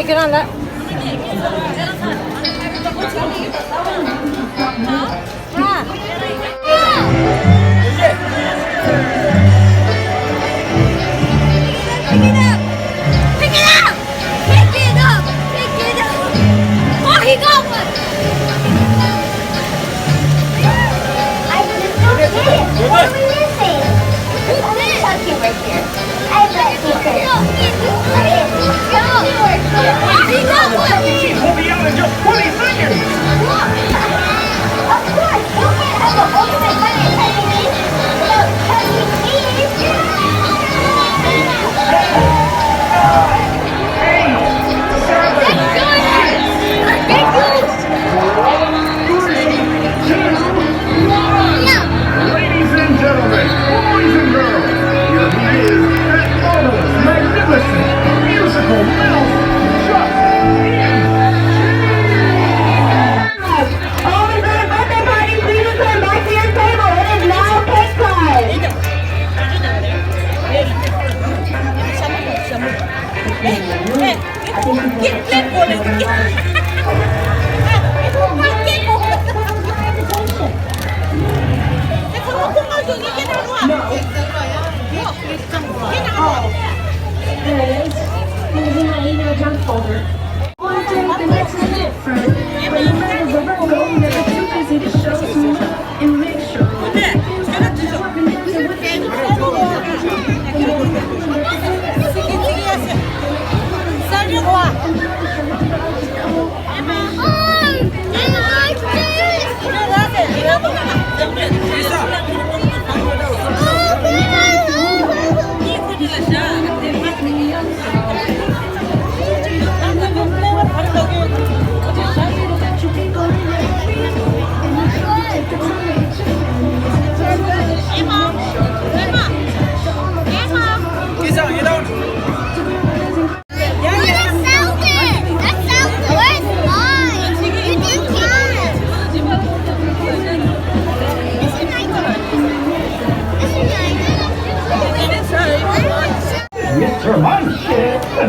cái này đấy.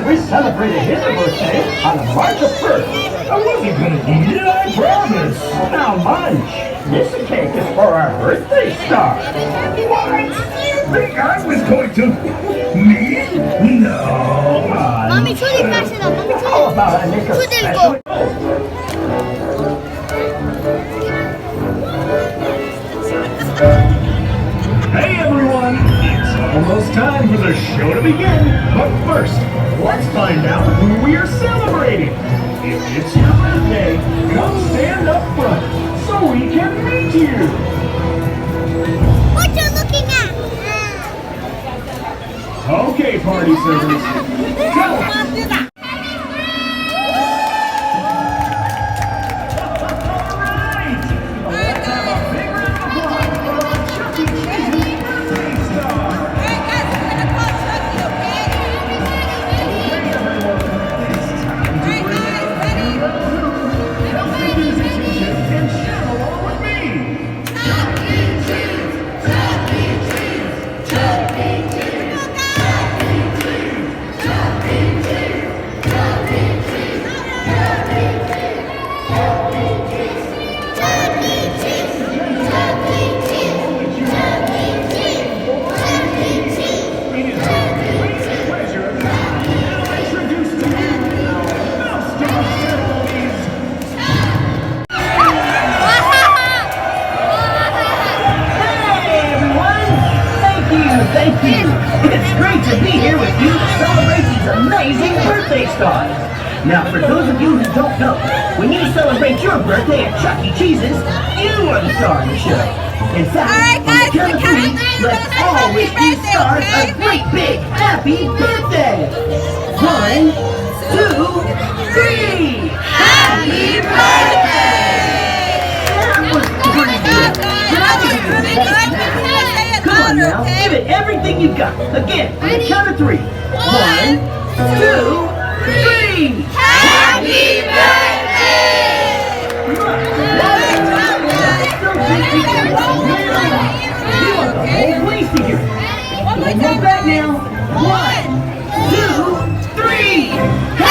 We celebrated his birthday on March the 1st. I wasn't gonna eat it, I promise. Now, Munch, this cake is for our birthday star. What? You think I was going to? Me? No. Mommy, truly pass it up. Mommy, How about I make a special? Hey, everyone. Almost time for the show to begin, but first, let's find out who we are celebrating. If it's your birthday, come stand up front so we can meet you. What you looking at? Okay, party servers, tell us. Thank you. It's great to be here with you to celebrate these amazing birthday stars. Now, for those of you who don't know, when you celebrate your birthday at Chuck E. Cheese's, you are the star of the show. In fact, on the count of three, let's all wish these stars a great big happy birthday. 1, 2, 3. Happy birthday! That was pretty good. Come on now, give it everything you've got. Again, on the count of 3. 1, 2, 3. Happy birthday! You want the whole place to hear it. One more back now. 1, 2, 3.